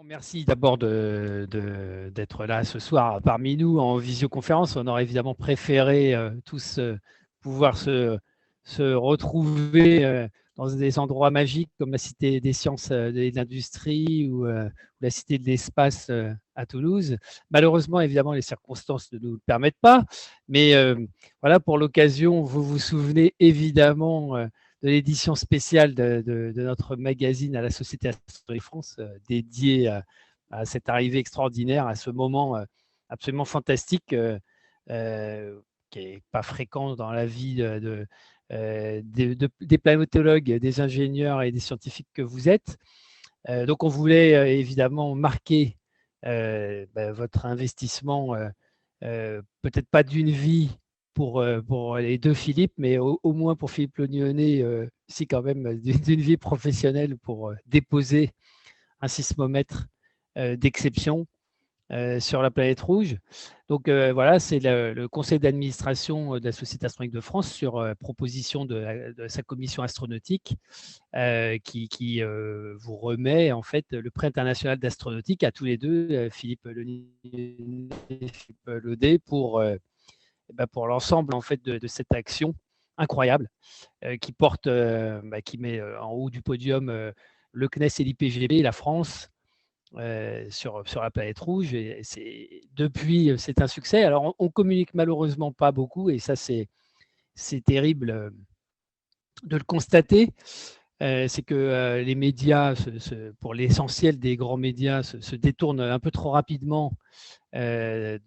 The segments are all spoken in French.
Merci d'abord d'être là ce soir parmi nous en visioconférence. On aurait évidemment préféré tous pouvoir se retrouver dans des endroits magiques comme la Cité des sciences et de l'industrie ou la Cité de l'espace à Toulouse. Malheureusement, évidemment, les circonstances ne nous le permettent pas. Mais voilà, pour l'occasion, vous vous souvenez évidemment de l'édition spéciale de notre magazine à la Société Astronomie France, dédiée à cette arrivée extraordinaire, à ce moment absolument fantastique qui n'est pas fréquent dans la vie des planétologues, des ingénieurs et des scientifiques que vous êtes. Donc, on voulait évidemment marquer votre investissement, peut-être pas d'une vie, pour les deux Philippe, mais au moins pour Philippe Lognonnet, si quand même d'une vie professionnelle pour déposer un sismomètre d'exception sur la planète rouge. Donc voilà, c'est le conseil d'administration de la Société astronomique de France sur proposition de sa commission astronautique qui vous remet en fait le prix international d'astronautique à tous les deux, Philippe Lognonnet et Philippe Laudet, pour l'ensemble en fait de cette action incroyable qui porte, qui met en haut du podium le CNES et l'IPGB, la France, sur la planète rouge. Et depuis, c'est un succès. Alors, on communique malheureusement pas beaucoup, et ça, c'est terrible de le constater. C'est que les médias, pour l'essentiel des grands médias, se détournent un peu trop rapidement de,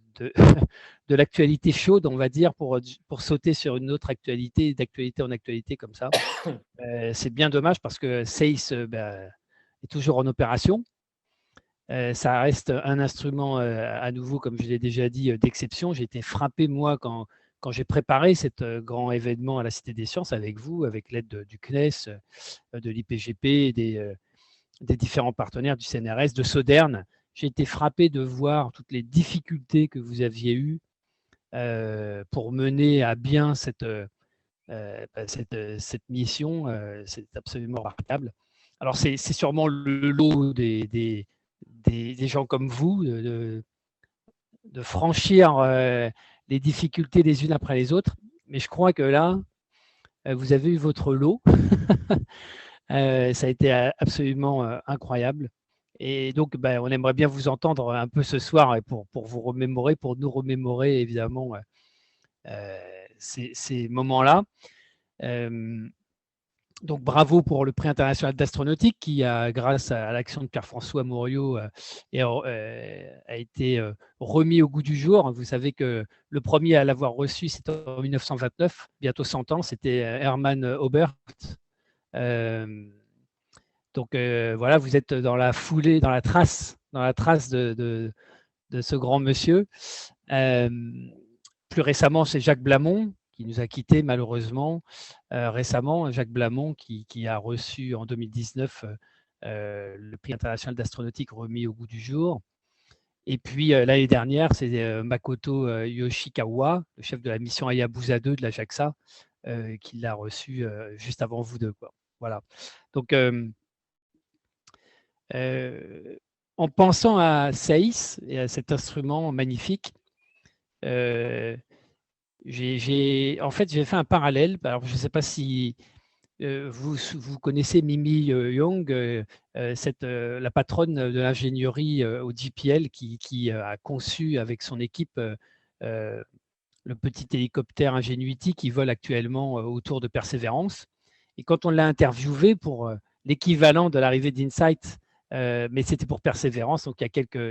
de l'actualité chaude, on va dire, pour sauter sur une autre actualité, d'actualité en actualité comme ça. C'est bien dommage parce que SACE est toujours en opération. Ça reste un instrument, à nouveau, comme je l'ai déjà dit, d'exception. J'ai été frappé, moi, quand j'ai préparé cet grand événement à la Cité des Sciences avec vous, avec l'aide du CNES, de l'IPGP, des différents partenaires du CNRS, de Sodern. J'ai été frappé de voir toutes les difficultés que vous aviez eues pour mener à bien cette mission. C'est absolument remarquable. Alors, c'est sûrement le lot des gens comme vous de franchir les difficultés les unes après les autres. Mais je crois que là, vous avez eu votre lot. Ça a été absolument incroyable. Et donc, on aimerait bien vous entendre un peu ce soir pour vous remémorer, pour nous remémorer évidemment ces moments-là. Donc, bravo pour le prix international d'astronautique qui, grâce à l'action de Pierre-François Mouriot, a été remis au goût du jour. Vous savez que le premier à l'avoir reçu, c'était en 1929, bientôt 100 ans, c'était Hermann Oberth. Donc voilà, vous êtes dans la foulée, dans la trace de ce grand monsieur. Plus récemment, c'est Jacques Blamont qui nous a quittés malheureusement récemment. Jacques Blamont qui a reçu en 2019 le prix international d'astronautique remis au goût du jour. Et puis l'année dernière, c'est Makoto Yoshikawa, le chef de la mission Hayabusa 2 de la JAXA, qui l'a reçu juste avant vous deux, quoi. Voilà. Donc en pensant à SAIS et à cet instrument magnifique, j'ai fait un parallèle. Alors, je ne sais pas si vous connaissez Mimi Young, la patronne de l'ingénierie au JPL qui a conçu avec son équipe le petit hélicoptère Ingenuity qui vole actuellement autour de Perseverance. Et quand on l'a interviewé pour l'équivalent de l'arrivée d'Insight, mais c'était pour Perseverance, donc il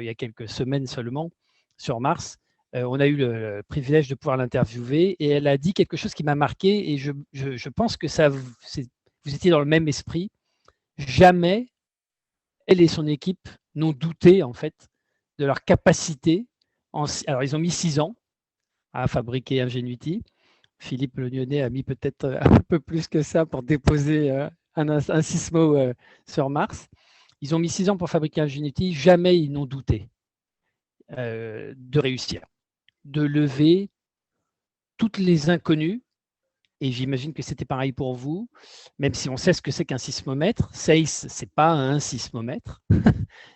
y a quelques semaines seulement, sur Mars, on a eu le privilège de pouvoir l'interviewer et elle a dit quelque chose qui m'a marqué et je pense que vous étiez dans le même esprit. Jamais elle et son équipe n'ont douté en fait de leur capacité. Alors ils ont mis 6 ans à fabriquer Ingenuity. Philippe Lognonnet a mis peut-être un peu plus que ça pour déposer un sismo sur Mars. Ils ont mis 6 ans pour fabriquer Ingenuity. Jamais ils n'ont douté de réussir, de lever toutes les inconnues et j'imagine que c'était pareil pour vous, même si on sait ce que c'est qu'un sismomètre. SACE, ce n'est pas un sismomètre,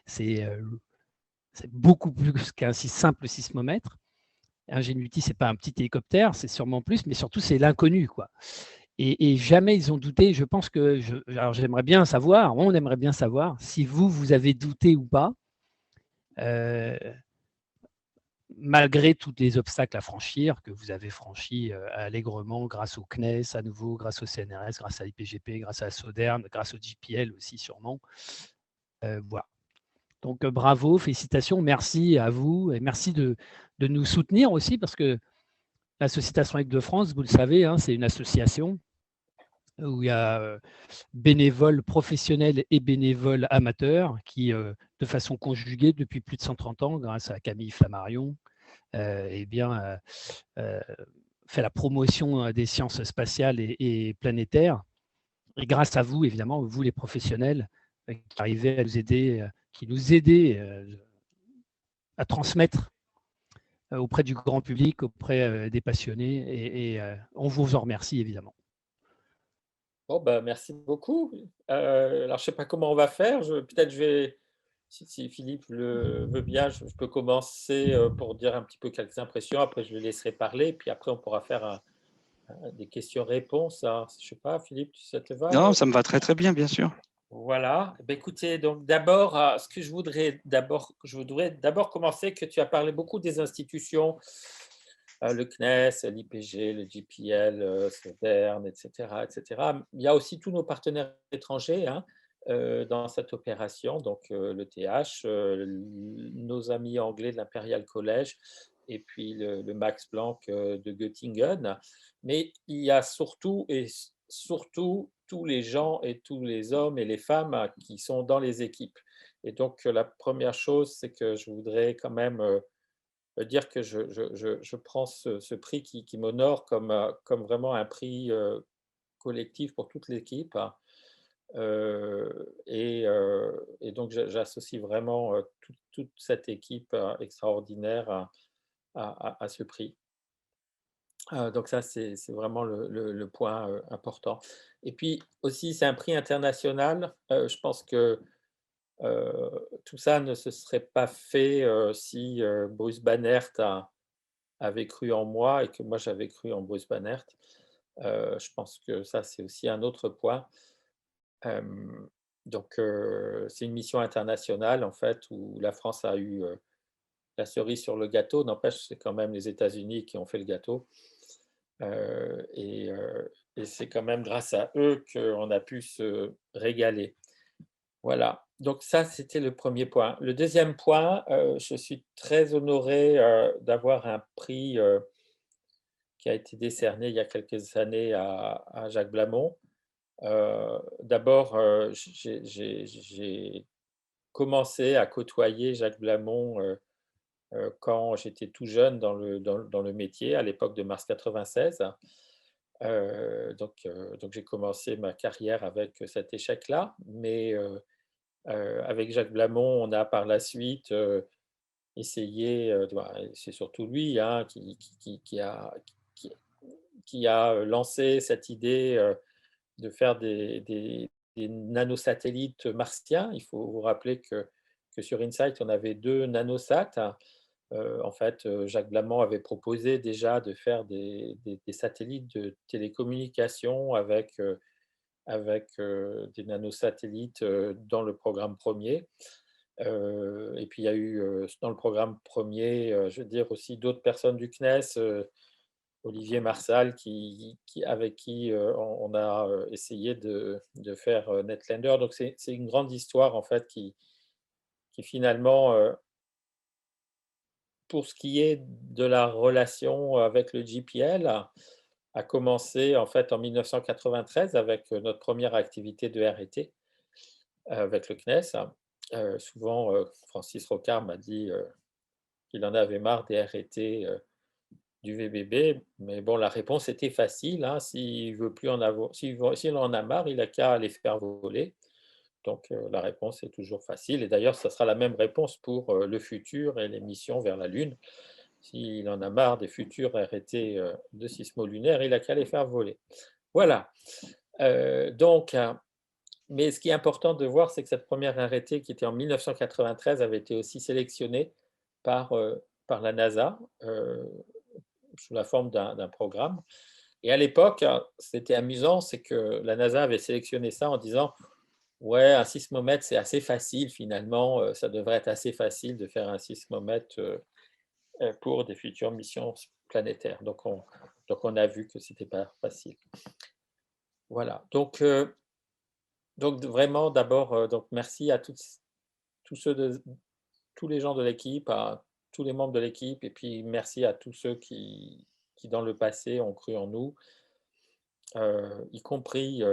c'est beaucoup plus qu'un simple sismomètre. Ingenuity, ce n'est pas un petit hélicoptère, c'est sûrement plus, mais surtout, c'est l'inconnu, quoi. Et jamais ils ont douté. Je pense que, alors j'aimerais bien savoir, on aimerait bien savoir si vous avez douté ou pas, euh, malgré tous les obstacles à franchir que vous avez franchis allègrement grâce au CNES à nouveau, grâce au CNRS, grâce à l'IPGP, grâce à la SODERN, grâce au JPL aussi sûrement. Voilà. Donc bravo, félicitations, merci à vous et merci de nous soutenir aussi parce que la Société Astronomique de France, vous le savez, hein, c'est une association où il y a bénévoles professionnels et bénévoles amateurs qui, de façon conjuguée depuis plus de 130 ans, grâce à Camille Flammarion, eh bien, fait la promotion des sciences spatiales et planétaires. Et grâce à vous, évidemment, vous les professionnels, qui arrivez à nous aider, qui nous aidez à transmettre auprès du grand public, auprès des passionnés. Et on vous en remercie, évidemment. Bon, bah, merci beaucoup. Alors, je ne sais pas comment on va faire. Peut-être je vais, si Philippe le veut bien, je peux commencer pour dire un petit peu quelques impressions. Après, je le laisserai parler. Puis après, on pourra faire des questions-réponses. Je ne sais pas, Philippe, ça te va? Non, ça me va très très bien, bien sûr. Voilà. Ben, écoutez, donc d'abord, ce que je voudrais d'abord commencer que tu as parlé beaucoup des institutions, le CNES, l'IPG, le JPL, SODERN, etc., etc. Il y a aussi tous nos partenaires étrangers hein, dans cette opération, donc le TH, nos amis anglais de l'Imperial College et puis le Max Planck de Göttingen. Mais il y a surtout tous les gens et tous les hommes et les femmes qui sont dans les équipes. Et donc, la première chose, c'est que je voudrais quand même dire que je prends ce prix qui m'honore comme vraiment un prix collectif pour toute l'équipe. Et donc, j'associe vraiment toute cette équipe extraordinaire à ce prix. Donc ça, c'est vraiment le point important. Et puis aussi, c'est un prix international. Je pense que tout ça ne se serait pas fait si Bruce Bannert avait cru en moi et que moi j'avais cru en Bruce Bannert. Je pense que ça, c'est aussi un autre point. Donc, c'est une mission internationale en fait où la France a eu la cerise sur le gâteau. N'empêche, c'est quand même les États-Unis qui ont fait le gâteau. Et c'est quand même grâce à eux qu'on a pu se régaler. Voilà, donc ça, c'était le premier point. Le deuxième point, je suis très honoré d'avoir un prix qui a été décerné il y a quelques années à Jacques Blamont. D'abord, j'ai commencé à côtoyer Jacques Blamont quand j'étais tout jeune dans le métier, à l'époque de Mars 96. Donc j'ai commencé ma carrière avec cet échec-là, mais avec Jacques Blamont, on a par la suite essayé, c'est surtout lui hein, qui, qui a lancé cette idée de faire des nanosatellites martiens. Il faut vous rappeler que sur InSight, on avait 2 nanosats. En fait, Jacques Blamont avait proposé déjà de faire des satellites de télécommunication avec des nanosatellites dans le programme premier. Et puis il y a eu dans le programme premier, je veux dire aussi d'autres personnes du CNES, Olivier Marsal, avec qui on a essayé de faire Netlander. Donc c'est une grande histoire en fait qui finalement, pour ce qui est de la relation avec le JPL, a commencé en fait en 1993 avec notre première activité de R&T avec le CNES. Souvent, Francis Rocard m'a dit qu'il en avait marre des R&T du VBB, mais bon, la réponse était facile. Hein, s'il veut plus en avoir, s'il en a marre, il n'a qu'à les faire voler. Donc, la réponse est toujours facile. Et d'ailleurs, ça sera la même réponse pour le futur et les missions vers la Lune. s'il en a marre des futurs RT de sismolunaires, il a qu'à les faire voler. Voilà. Donc, mais ce qui est important de voir, c'est que cette première RT qui était en 1993 avait été aussi sélectionnée par la NASA sous la forme d'un programme. Et à l'époque, c'était amusant, c'est que la NASA avait sélectionné ça en disant: «Ouais, un sismomètre, c'est assez facile finalement, ça devrait être assez facile de faire un sismomètre, pour des futures missions planétaires». Donc on a vu que c'était pas facile. Voilà, donc vraiment d'abord, donc merci à tous ceux de tous les gens de l'équipe, à tous les membres de l'équipe et puis merci à tous ceux qui dans le passé ont cru en nous, y compris,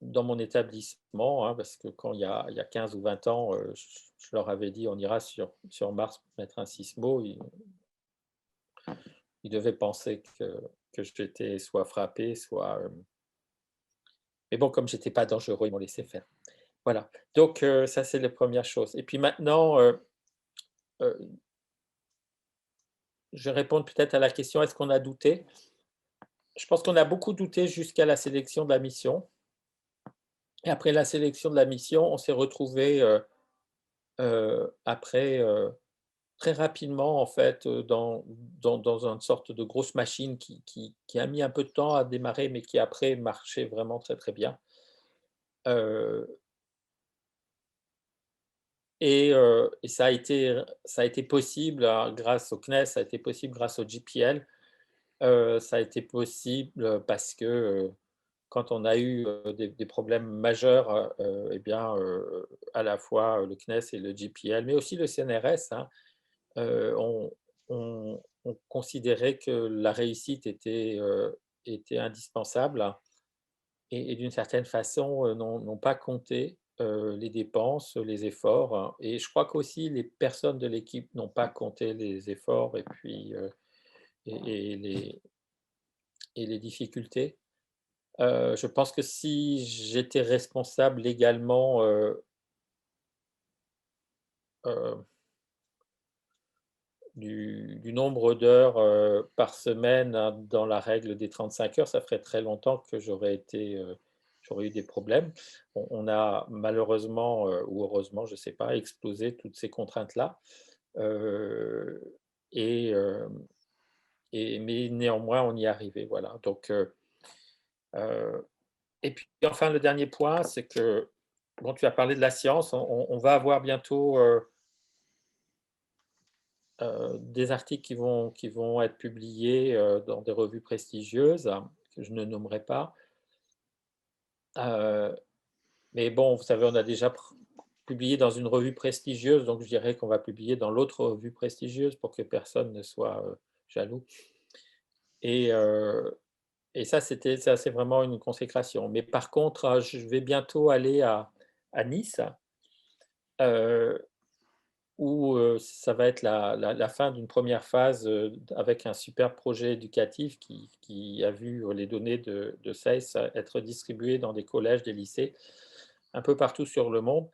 dans mon établissement, hein, parce que quand il y a 15 ou 20 ans, je leur avais dit: «On ira sur Mars mettre un sismo». Ils devaient penser que j'étais soit frappé, soit, mais bon, comme j'étais pas dangereux, ils m'ont laissé faire. Voilà, donc ça, c'est les premières choses et puis maintenant, heu, je vais répondre peut-être à la question: «Est-ce qu'on a douté?» Je pense qu'on a beaucoup douté jusqu'à la sélection de la mission et après la sélection de la mission, on s'est retrouvés, après, très rapidement en fait, dans une sorte de grosse machine qui a mis un peu de temps à démarrer, mais qui après marchait vraiment très, très bien. Heu et ça a été possible, grâce au CNES, ça a été possible grâce au JPL. Ça a été possible, parce que, quand on a eu, des problèmes majeurs, et bien, à la fois, le CNES et le JPL, mais aussi le CNRS, hein, ont ont considéré que la réussite était indispensable et d'une certaine façon, n'ont pas compté, les dépenses, les efforts, hein, et je crois qu'aussi les personnes de l'équipe n'ont pas compté les efforts et puis, et les difficultés. Je pense que si j'étais responsable légalement, heu, du nombre d'heures, par semaine, hein, dans la règle des 35 heures, ça ferait très longtemps que j'aurais eu des problèmes. On a malheureusement, ou heureusement, je ne sais pas, explosé toutes ces contraintes-là, heu et hem mais néanmoins on y est arrivé, voilà. Donc heu et puis enfin le dernier point, c'est que, bon, tu as parlé de la science, on va avoir bientôt, des articles qui vont être publiés, dans des revues prestigieuses, hein, que je ne nommerai pas. Heu, mais bon, vous savez, on a déjà publié dans une revue prestigieuse, donc je dirais qu'on va publier dans l'autre revue prestigieuse pour que personne ne soit, jaloux et heu et ça, c'est vraiment une consécration. Mais par contre, je vais bientôt aller à Nice, heu où, ça va être la fin d'une première phase, avec un super projet éducatif qui a vu, les données de SAIS être distribuées dans des collèges, des lycées, un peu partout sur le monde.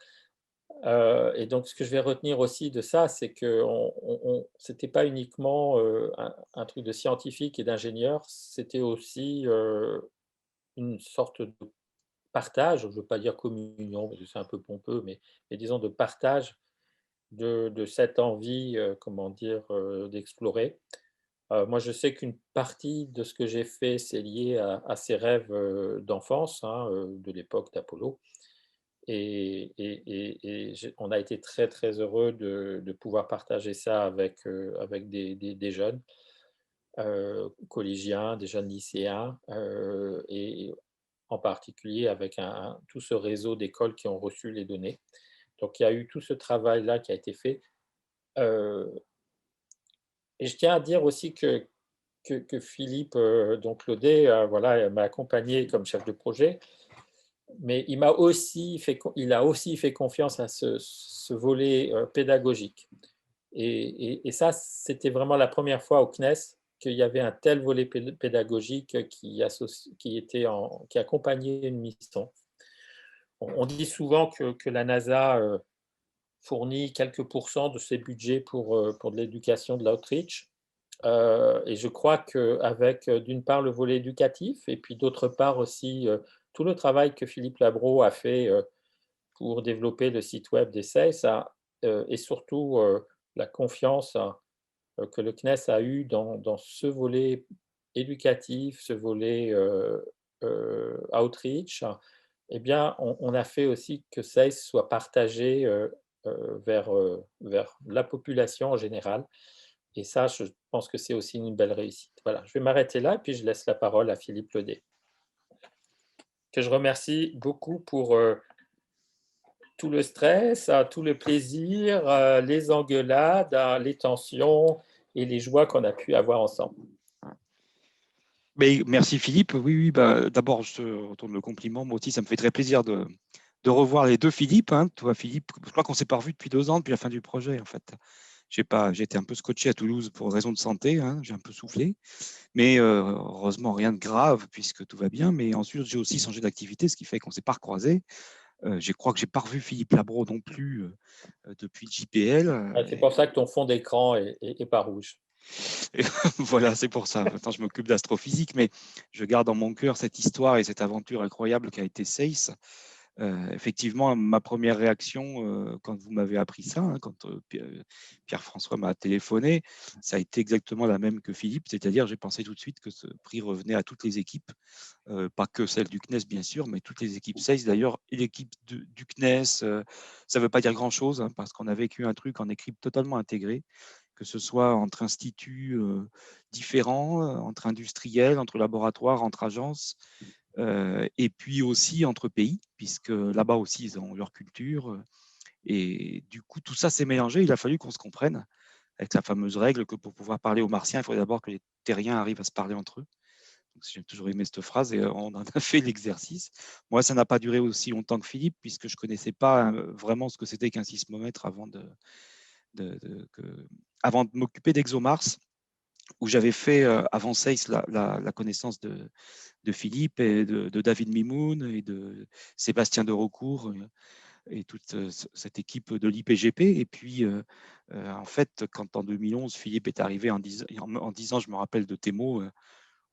Et donc ce que je vais retenir aussi de ça, c'est qu'on c'était pas uniquement, un truc de scientifique et d'ingénieur, c'était aussi, une sorte de partage, je ne veux pas dire communion parce que c'est un peu pompeux, mais disons de partage de cette envie, comment dire, d'explorer. Moi, je sais qu'une partie de ce que j'ai fait, c'est lié à ces rêves, d'enfance, hein, de l'époque d'Apollo et on a été très, très heureux de pouvoir partager ça avec des jeunes, collégiens, des jeunes lycéens, et en particulier avec tout ce réseau d'écoles qui ont reçu les données. Donc il y a eu tout ce travail-là qui a été fait. Heu et je tiens à dire aussi que Philippe, donc Laudet, voilà, m'a accompagné comme chef de projet, mais il a aussi fait confiance à ce volet, pédagogique et ça, c'était vraiment la première fois au CNES qu'il y avait un tel volet pédagogique qui accompagnait une mission. On dit souvent que la NASA, fournit quelques pourcents de ses budgets pour de l'éducation, de l'outreach. Et je crois qu'avec, d'une part, le volet éducatif et puis d'autre part aussi, tout le travail que Philippe Labro a fait, pour développer le site web d'Essai, ça, et surtout, la confiance que le CNES a eue dans ce volet éducatif, ce volet, outreach, eh bien, on a fait aussi que SAIS soit partagé, vers la population en général et ça, je pense que c'est aussi une belle réussite. Voilà, je vais m'arrêter là et puis je laisse la parole à Philippe Ledet, que je remercie beaucoup pour, tout le stress, tout le plaisir, les engueulades, les tensions et les joies qu'on a pu avoir ensemble. Mais merci Philippe. Oui, oui, bah, d'abord, je te retourne le compliment. Moi aussi, ça me fait très plaisir de revoir les deux Philippe. Hein. Toi, Philippe, je crois qu'on ne s'est pas revu depuis 2 ans, depuis la fin du projet, en fait. J'ai été un peu scotché à Toulouse pour raison de santé, hein. J'ai un peu soufflé. Mais heureusement, rien de grave puisque tout va bien. Mais ensuite, j'ai aussi changé d'activité, ce qui fait qu'on ne s'est pas recroisés. Je crois que je n'ai pas revu Philippe Labro non plus depuis le JPL. C'est pour ça que ton fond d'écran est pas rouge. Et voilà, c'est pour ça. Maintenant, je m'occupe d'astrophysique, mais je garde dans mon cœur cette histoire et cette aventure incroyable qui a été SACE. Effectivement, ma première réaction quand vous m'avez appris ça, hein, quand Pierre-François m'a téléphoné, ça a été exactement la même que Philippe, c'est-à-dire j'ai pensé tout de suite que ce prix revenait à toutes les équipes, pas que celle du CNES bien sûr, mais toutes les équipes SACE. D'ailleurs, l'équipe du CNES, ça ne veut pas dire grand-chose, hein, parce qu'on a vécu un truc en équipe totalement intégrée, que ce soit entre instituts différents, entre industriels, entre laboratoires, entre agences, et puis aussi entre pays, puisque là-bas aussi, ils ont leur culture. Et du coup, tout ça s'est mélangé. Il a fallu qu'on se comprenne avec la fameuse règle que pour pouvoir parler aux Martiens, il faudrait d'abord que les terriens arrivent à se parler entre eux. J'ai toujours aimé cette phrase et on en a fait l'exercice. Moi, ça n'a pas duré aussi longtemps que Philippe, puisque je ne connaissais pas vraiment ce que c'était qu'un sismomètre avant de m'occuper d'ExoMars, où j'avais fait avant SACE la connaissance de Philippe et de David Mimoun et de Sébastien de Recourt et toute cette équipe de l'IPGP. Et puis, en fait, quand en 2011, Philippe est arrivé en disant, je me rappelle de tes mots,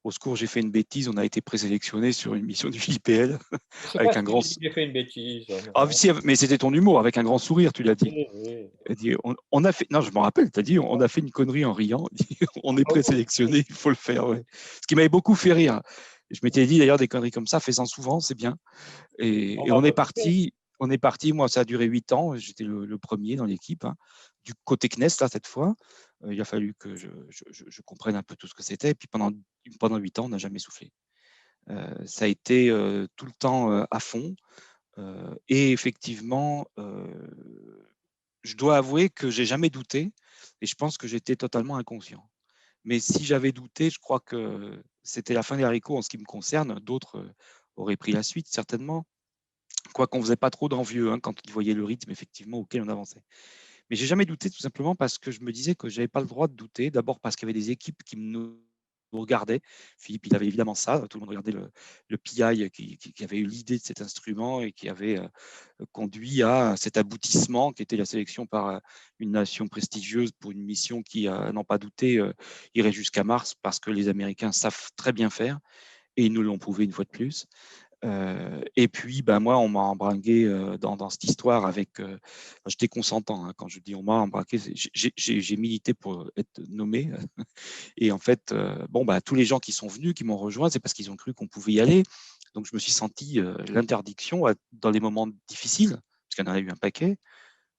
au secours, j'ai fait une bêtise, on a été présélectionné sur une mission du JPL Je sais pas avec un si grand... j'ai fait une bêtise. Ah, si, mais c'était ton humour, avec un grand sourire, tu l'as dit. Oui, oui. Dit, on a fait, non, je me rappelle, tu as dit, on a fait une connerie en riant. On est présélectionné, il faut le faire. Ouais. Ce qui m'avait beaucoup fait rire. Je m'étais dit d'ailleurs des conneries comme ça, fais-en souvent, c'est bien. Et on est parti. On est parti. Moi, ça a duré 8 ans. J'étais le premier dans l'équipe, hein, du côté CNES là cette fois. Il a fallu que je comprenne un peu tout ce que c'était. Et puis pendant 8 ans, on n'a jamais soufflé. Ça a été tout le temps à fond. Et effectivement, je dois avouer que j'ai jamais douté et je pense que j'étais totalement inconscient. Mais si j'avais douté, je crois que c'était la fin des haricots en ce qui me concerne. D'autres auraient pris la suite, certainement. Quoiqu'on ne faisait pas trop d'envieux hein, quand ils voyaient le rythme effectivement auquel on avançait. Mais j'ai jamais douté tout simplement parce que je me disais que je n'avais pas le droit de douter. D'abord parce qu'il y avait des équipes qui nous regardaient. Philippe, il avait évidemment ça. Tout le monde regardait le PI qui avait eu l'idée de cet instrument et qui avait conduit à cet aboutissement qui était la sélection par une nation prestigieuse pour une mission qui, n'en pas douté, irait jusqu'à Mars parce que les Américains savent très bien faire et ils nous l'ont prouvé une fois de plus. Et puis, ben, moi, on m'a embringué dans cette histoire avec. J'étais consentant hein, quand je dis on m'a embarqué. J'ai milité pour être nommé. Et en fait, bon, bah, tous les gens qui sont venus, qui m'ont rejoint, c'est parce qu'ils ont cru qu'on pouvait y aller. Donc, je me suis senti l'interdiction dans les moments difficiles, parce qu'il y en a eu un paquet,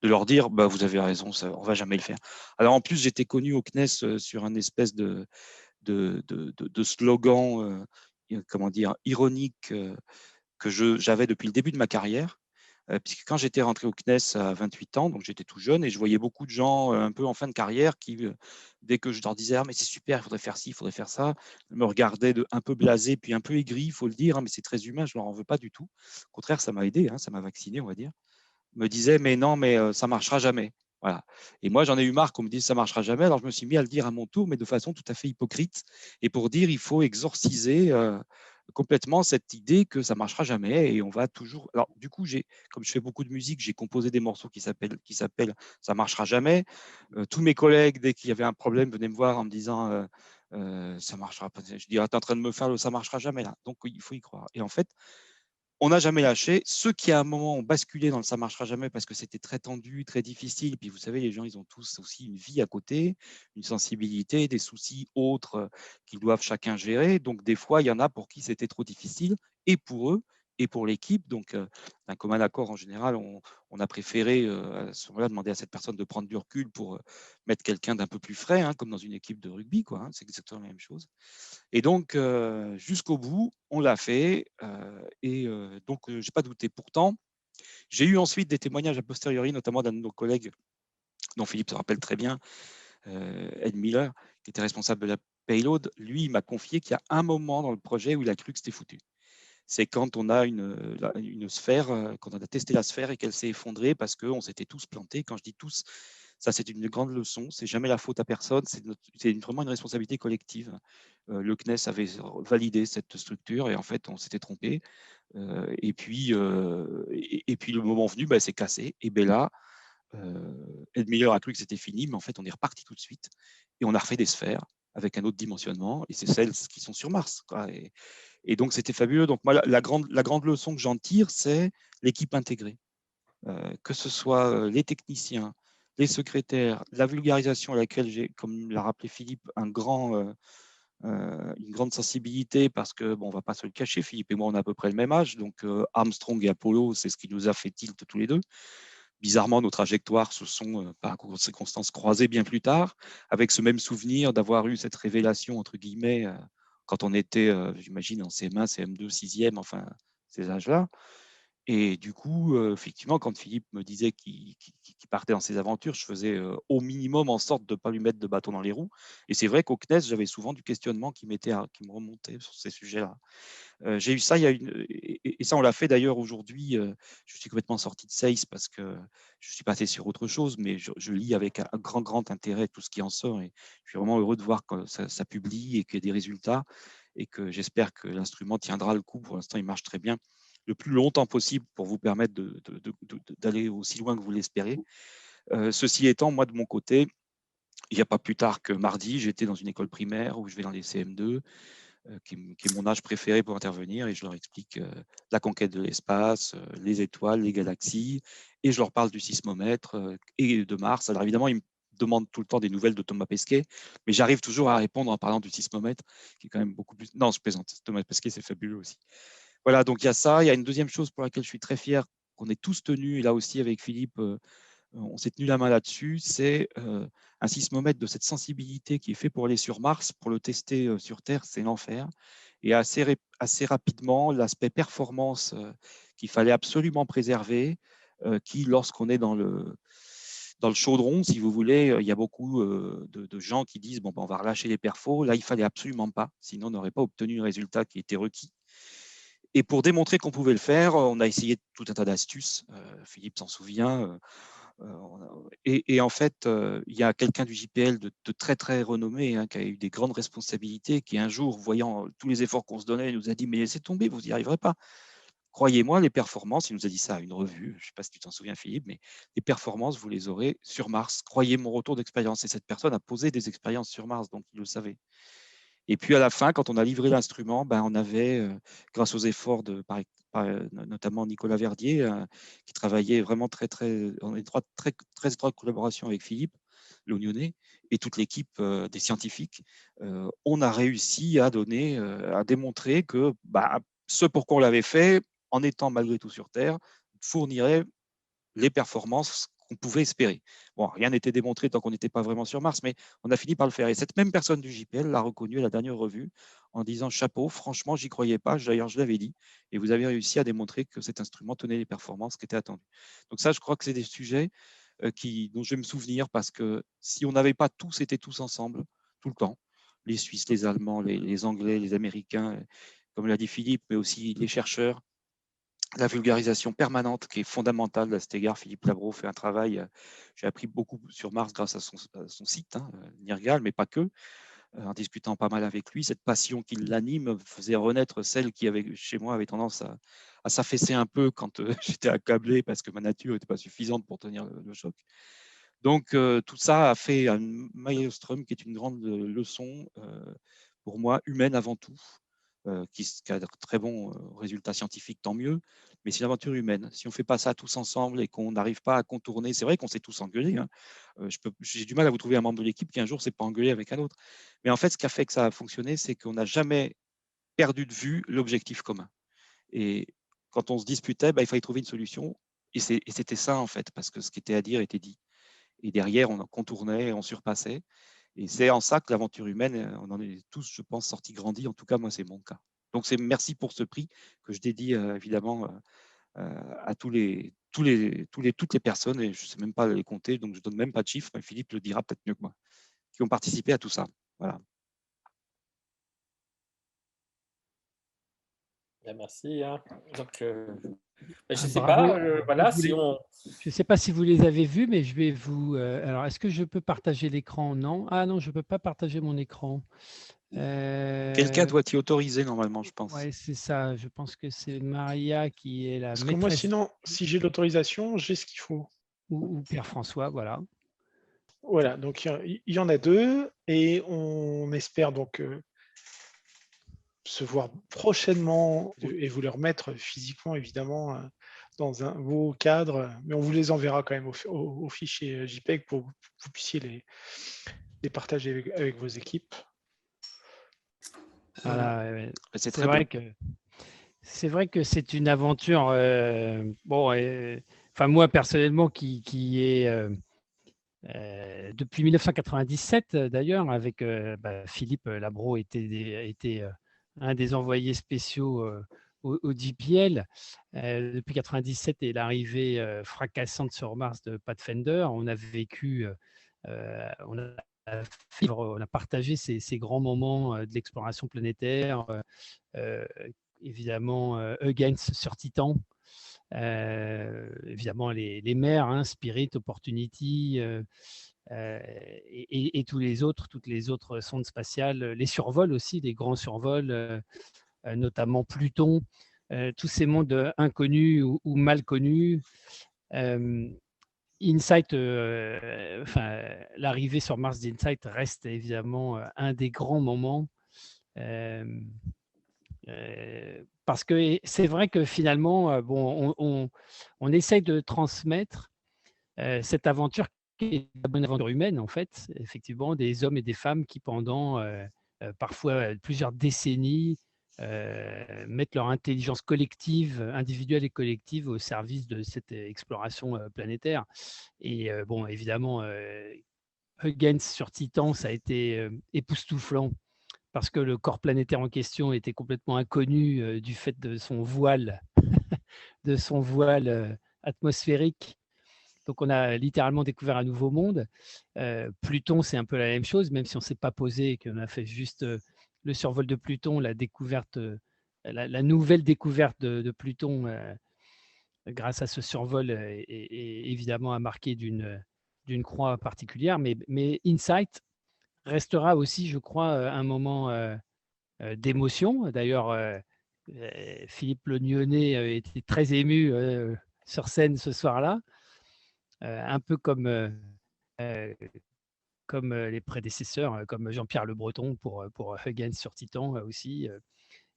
de leur dire bah, vous avez raison, ça, on ne va jamais le faire. Alors, en plus, j'étais connu au CNES sur un espèce de slogan, comment dire, ironique que j'avais depuis le début de ma carrière. Puisque quand j'étais rentré au CNES à 28 ans, donc j'étais tout jeune, et je voyais beaucoup de gens un peu en fin de carrière qui, dès que je leur disais ah, mais c'est super, il faudrait faire ci, il faudrait faire ça, me regardaient un peu blasé, puis un peu aigri, il faut le dire, hein, mais c'est très humain, je ne leur en veux pas du tout. Au contraire, ça m'a aidé, hein, ça m'a vacciné, on va dire. Me disaient mais non, mais ça ne marchera jamais. Voilà. Et moi, j'en ai eu marre qu'on me dise ça ne marchera jamais, alors je me suis mis à le dire à mon tour, mais de façon tout à fait hypocrite, et pour dire il faut exorciser complètement cette idée que ça marchera jamais et on va toujours. Alors du coup, comme je fais beaucoup de musique, j'ai composé des morceaux qui s'appellent Ça marchera jamais. Tous mes collègues, dès qu'il y avait un problème, venaient me voir en me disant ça marchera pas. Je dis, ah, t'es en train de me faire le ça marchera jamais là. Donc il faut y croire. Et en fait, on n'a jamais lâché. Ceux qui, à un moment, ont basculé dans le ça marchera jamais parce que c'était très tendu, très difficile. Puis, vous savez, les gens, ils ont tous aussi une vie à côté, une sensibilité, des soucis autres qu'ils doivent chacun gérer. Donc, des fois, il y en a pour qui c'était trop difficile, et pour eux, et pour l'équipe. Donc, d'un commun accord, en général, on a préféré, à ce moment-là, demander à cette personne de prendre du recul pour mettre quelqu'un d'un peu plus frais, hein, comme dans une équipe de rugby, quoi, hein. C'est exactement la même chose. Et donc, jusqu'au bout, on l'a fait. Donc, je n'ai pas douté. Pourtant, j'ai eu ensuite des témoignages a posteriori, notamment d'un de nos collègues, dont Philippe se rappelle très bien, Ed Miller, qui était responsable de la payload. Lui, il m'a confié qu'il y a un moment dans le projet où il a cru que c'était foutu. C'est quand on a une sphère, quand on a testé la sphère et qu'elle s'est effondrée parce qu'on s'était tous plantés. Quand je dis tous, ça c'est une grande leçon. C'est jamais la faute à personne. C'est vraiment une responsabilité collective. Le CNES avait validé cette structure et en fait on s'était trompé. Et puis le moment venu, bah, c'est cassé. Et bien là, Ed Miller a cru que c'était fini, mais en fait on est reparti tout de suite et on a refait des sphères avec un autre dimensionnement. Et c'est celles qui sont sur Mars, quoi. Et donc, c'était fabuleux. Donc, moi, la grande leçon que j'en tire, c'est l'équipe intégrée. Que ce soit les techniciens, les secrétaires, la vulgarisation à laquelle j'ai, comme l'a rappelé Philippe, une grande sensibilité parce que, bon, on ne va pas se le cacher, Philippe et moi, on a à peu près le même âge. Donc, Armstrong et Apollo, c'est ce qui nous a fait tilt tous les deux. Bizarrement, nos trajectoires se sont, par circonstances, croisées bien plus tard, avec ce même souvenir d'avoir eu cette révélation, entre guillemets, quand on était, j'imagine, en CM1, CM2, 6e, enfin, ces âges-là. Et du coup, effectivement, quand Philippe me disait qu'il partait dans ses aventures, je faisais au minimum en sorte de ne pas lui mettre de bâton dans les roues. Et c'est vrai qu'au CNES, j'avais souvent du questionnement qui me remontait sur ces sujets-là. J'ai eu ça, et ça, on l'a fait d'ailleurs aujourd'hui. Je suis complètement sorti de SAIS parce que je suis passé sur autre chose, mais je lis avec un grand intérêt tout ce qui en sort. Et je suis vraiment heureux de voir que ça publie et qu'il y a des résultats et que j'espère que l'instrument tiendra le coup. Pour l'instant, il marche très bien le plus longtemps possible pour vous permettre d'aller aussi loin que vous l'espérez. Ceci étant, moi, de mon côté, il n'y a pas plus tard que mardi, j'étais dans une école primaire où je vais dans les CM2, qui est mon âge préféré pour intervenir, et je leur explique la conquête de l'espace, les étoiles, les galaxies, et je leur parle du sismomètre et de Mars. Alors évidemment, ils me demandent tout le temps des nouvelles de Thomas Pesquet, mais j'arrive toujours à répondre en parlant du sismomètre, qui est quand même beaucoup plus... Non, je plaisante, Thomas Pesquet, c'est fabuleux aussi. Voilà, donc il y a ça. Il y a une deuxième chose pour laquelle je suis très fier, qu'on est tous tenus, et là aussi avec Philippe, on s'est tenu la main là-dessus, c'est un sismomètre de cette sensibilité qui est fait pour aller sur Mars, pour le tester sur Terre, c'est l'enfer. Et assez rapidement, l'aspect performance qu'il fallait absolument préserver, qui, lorsqu'on est dans le chaudron, si vous voulez, il y a beaucoup de gens qui disent bon, ben, on va relâcher les perfos. Là, il fallait absolument pas, sinon on n'aurait pas obtenu le résultat qui était requis. Et pour démontrer qu'on pouvait le faire, on a essayé tout un tas d'astuces. Philippe s'en souvient. Et en fait, il y a quelqu'un du JPL de très, très renommé, hein, qui a eu des grandes responsabilités, qui un jour, voyant tous les efforts qu'on se donnait, nous a dit « Mais laissez tomber, vous n'y arriverez pas ». Croyez-moi, les performances, il nous a dit ça à une revue, je ne sais pas si tu t'en souviens Philippe, mais les performances, vous les aurez sur Mars. Croyez mon retour d'expérience. Et cette personne a posé des expériences sur Mars, donc il le savait. Et puis à la fin, quand on a livré l'instrument, ben, on avait, grâce aux efforts notamment Nicolas Verdier, qui travaillait vraiment en très étroite collaboration avec Philippe Lognonnet et toute l'équipe des scientifiques, on a réussi à démontrer que ce pour quoi on l'avait fait, en étant malgré tout sur Terre, fournirait les performances qu'on pouvait espérer. Bon, rien n'était démontré tant qu'on n'était pas vraiment sur Mars, mais on a fini par le faire. Et cette même personne du JPL l'a reconnu à la dernière revue en disant « Chapeau, franchement, j'y croyais pas, d'ailleurs je l'avais dit, et vous avez réussi à démontrer que cet instrument tenait les performances qui étaient attendues. » Donc ça, je crois que c'est des sujets dont je vais me souvenir, parce que si on n'avait pas tous été tous ensemble, tout le temps, les Suisses, les Allemands, les Anglais, les Américains, comme l'a dit Philippe, mais aussi les chercheurs, la vulgarisation permanente qui est fondamentale à cet égard. Philippe Labro fait un travail, j'ai appris beaucoup sur Mars grâce à son site, hein, NIRGAL, mais pas que. en discutant pas mal avec lui. Cette passion qui l'anime faisait renaître celle qui, chez moi, avait tendance à s'affaisser un peu quand j'étais accablé parce que ma nature n'était pas suffisante pour tenir le choc. Donc, tout ça a fait un maelstrom qui est une grande leçon pour moi, humaine avant tout, qui a de très bons résultats scientifiques, tant mieux, mais c'est une aventure humaine. Si on ne fait pas ça tous ensemble et qu'on n'arrive pas à contourner, c'est vrai qu'on s'est tous engueulés. Hein. J'ai du mal à vous trouver un membre de l'équipe qui un jour ne s'est pas engueulé avec un autre. Mais en fait, ce qui a fait que ça a fonctionné, c'est qu'on n'a jamais perdu de vue l'objectif commun. Et quand on se disputait, il fallait trouver une solution. Et c'était ça, en fait, parce que ce qui était à dire était dit. Et derrière, on en contournait, on surpassait. Et c'est en ça que l'aventure humaine, on en est tous, je pense, sortis grandis. En tout cas, moi, c'est mon cas. Donc, merci pour ce prix que je dédie évidemment à toutes les personnes, et je ne sais même pas les compter, donc je ne donne même pas de chiffres, mais Philippe le dira peut-être mieux que moi, qui ont participé à tout ça. Voilà. Merci. Hein. Donc, je ne sais Bravo. pas, voilà, si on... Je ne sais pas si vous les avez vus, mais je vais vous. Alors, est-ce que je peux partager l'écran? Non. Ah non, je ne peux pas partager mon écran. Quelqu'un doit t'y autoriser normalement, je pense. Oui, c'est ça. Je pense que c'est Maria qui est la Parce que moi, maîtresse. sinon, si j'ai l'autorisation, j'ai ce qu'il faut. Ou Pierre François, voilà. Voilà, donc il y en a 2 et on espère donc se voir prochainement et vous les remettre physiquement, évidemment, dans un beau cadre. Mais on vous les enverra quand même au fichier JPEG pour que vous puissiez les partager avec vos équipes. Voilà, ouais. C'est C'est très vrai bien. c'est vrai que c'est une aventure. Bon, enfin moi personnellement qui est depuis 1997 d'ailleurs avec Philippe Labro était un des envoyés spéciaux au DPL. Depuis 97 et l'arrivée fracassante sur Mars de Pathfinder, on a vécu, on a partagé ces grands moments de l'exploration planétaire, évidemment Huygens sur Titan, évidemment les mers, hein, Spirit, Opportunity, et tous les autres, toutes les autres sondes spatiales, les survols aussi, les grands survols, notamment Pluton, tous ces mondes inconnus ou mal connus. Insight, l'arrivée sur Mars d'Insight reste évidemment un des grands moments. Parce que c'est vrai que finalement, bon, on essaye de transmettre cette aventure qui est la bonne aventure humaine, en fait, effectivement, des hommes et des femmes qui, pendant parfois plusieurs décennies, mettent leur intelligence collective, individuelle et collective, au service de cette exploration planétaire. Et bon, évidemment, Huygens sur Titan, ça a été époustouflant parce que le corps planétaire en question était complètement inconnu du fait de son voile, atmosphérique. Donc, on a littéralement découvert un nouveau monde. Pluton, c'est un peu la même chose, même si on ne s'est pas posé et qu'on a fait juste le survol de Pluton, la découverte, la nouvelle découverte de Pluton grâce à ce survol est évidemment à marquer d'une croix particulière. Mais Insight restera aussi, je crois, un moment d'émotion. D'ailleurs, Philippe Le Nyonnais était très ému sur scène ce soir-là, un peu comme les prédécesseurs, comme Jean-Pierre Le Breton pour Huygens sur Titan aussi.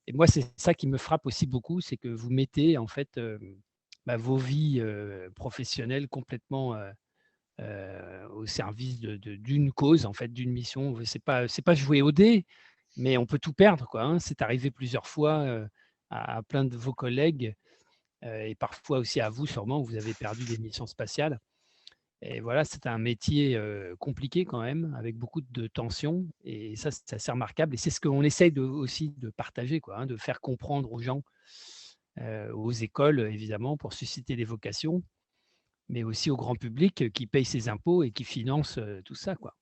Et moi, c'est ça qui me frappe aussi beaucoup, c'est que vous mettez en fait vos vies professionnelles complètement au service d'une cause, en fait, d'une mission. C'est pas jouer au dé, mais on peut tout perdre, quoi. Hein. C'est arrivé plusieurs fois à plein de vos collègues et parfois aussi à vous, sûrement, où vous avez perdu des missions spatiales. Et voilà, c'est un métier compliqué quand même, avec beaucoup de tensions. Et ça, c'est assez remarquable. Et c'est ce qu'on essaye aussi de partager, quoi, hein, de faire comprendre aux gens, aux écoles, évidemment, pour susciter des vocations, mais aussi au grand public qui paye ses impôts et qui finance tout ça, quoi.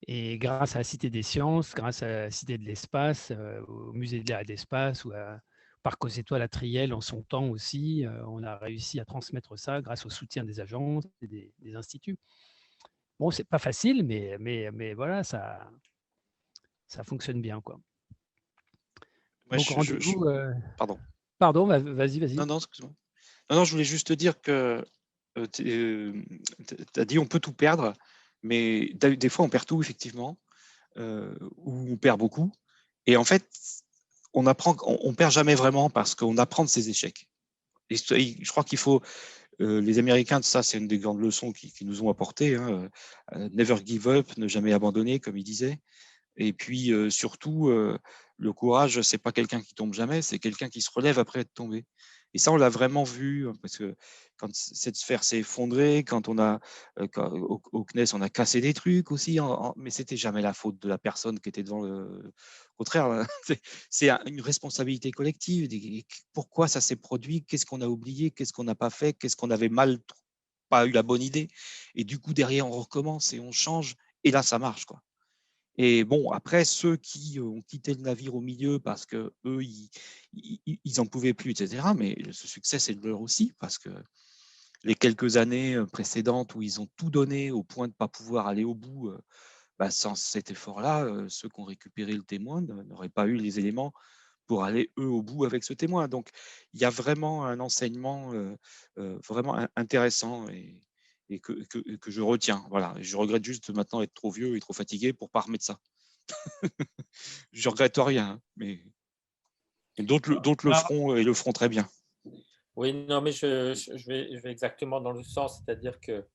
Et grâce à la Cité des Sciences, grâce à la Cité de l'Espace, au Musée de l'air et de l'Espace ou à Parc aux Étoiles à Triel en son temps aussi, on a réussi à transmettre ça grâce au soutien des agences et des instituts. Bon, c'est pas facile, mais voilà, ça fonctionne bien, quoi. Ouais, Donc rendez-vous. Pardon. Pardon, vas-y. Non, excuse-moi. Non, je voulais juste te dire que tu as dit on peut tout perdre, mais des fois on perd tout, effectivement, ou on perd beaucoup. Et en fait, on perd jamais vraiment parce qu'on apprend de ses échecs. Et je crois qu'il faut, les Américains, ça c'est une des grandes leçons qui nous ont apporté, hein, never give up, ne jamais abandonner, comme ils disaient. Et puis surtout, le courage, c'est pas quelqu'un qui tombe jamais, c'est quelqu'un qui se relève après être tombé. Et ça, on l'a vraiment vu, parce que quand cette sphère s'est effondrée, quand on a, au CNES, on a cassé des trucs aussi, mais c'était jamais la faute de la personne qui était devant le. Au contraire, hein, c'est une responsabilité collective. Pourquoi ça s'est produit? Qu'est-ce qu'on a oublié? Qu'est-ce qu'on n'a pas fait? Qu'est-ce qu'on avait pas eu la bonne idée? Et du coup, derrière, on recommence et on change. Et là, ça marche, quoi. Et bon, après, ceux qui ont quitté le navire au milieu parce que eux, ils en pouvaient plus, etc. Mais ce succès, c'est le leur aussi, parce que les quelques années précédentes où ils ont tout donné au point de ne pas pouvoir aller au bout, sans cet effort-là, ceux qui ont récupéré le témoin n'auraient pas eu les éléments pour aller eux au bout avec ce témoin. Donc, il y a vraiment un enseignement vraiment intéressant et que je retiens. Voilà. Je regrette juste maintenant être trop vieux et trop fatigué pour pas remettre ça. Je regrette rien, hein, mais d'autres le Alors, feront et le feront très bien. Oui, non, mais je vais exactement dans le sens, c'est-à-dire que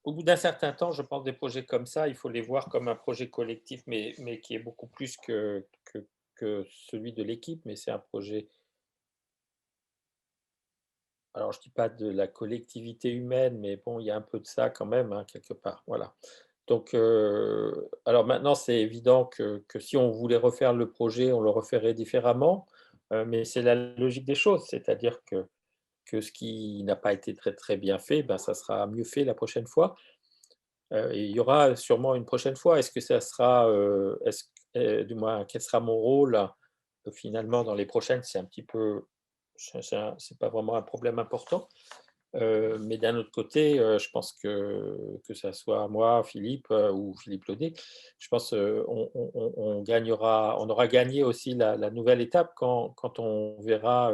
au bout d'un certain temps, je pense des projets comme ça, il faut les voir comme un projet collectif, mais qui est beaucoup plus que celui de l'équipe, mais c'est un projet. Alors, je ne dis pas de la collectivité humaine, mais bon, il y a un peu de ça quand même, hein, quelque part. Voilà. Donc, alors maintenant, c'est évident que si on voulait refaire le projet, on le referait différemment, mais c'est la logique des choses, c'est-à-dire que ce qui n'a pas été très, très bien fait, ben, ça sera mieux fait la prochaine fois. Et il y aura sûrement une prochaine fois. Est-ce que ça sera, du moins, quel sera mon rôle finalement dans les prochaines? C'est un petit peu, c'est pas vraiment un problème important. Mais d'un autre côté, je pense que ça soit moi, Philippe, ou Philippe Laudet, je pense, on gagnera, on aura gagné aussi la nouvelle étape quand on verra,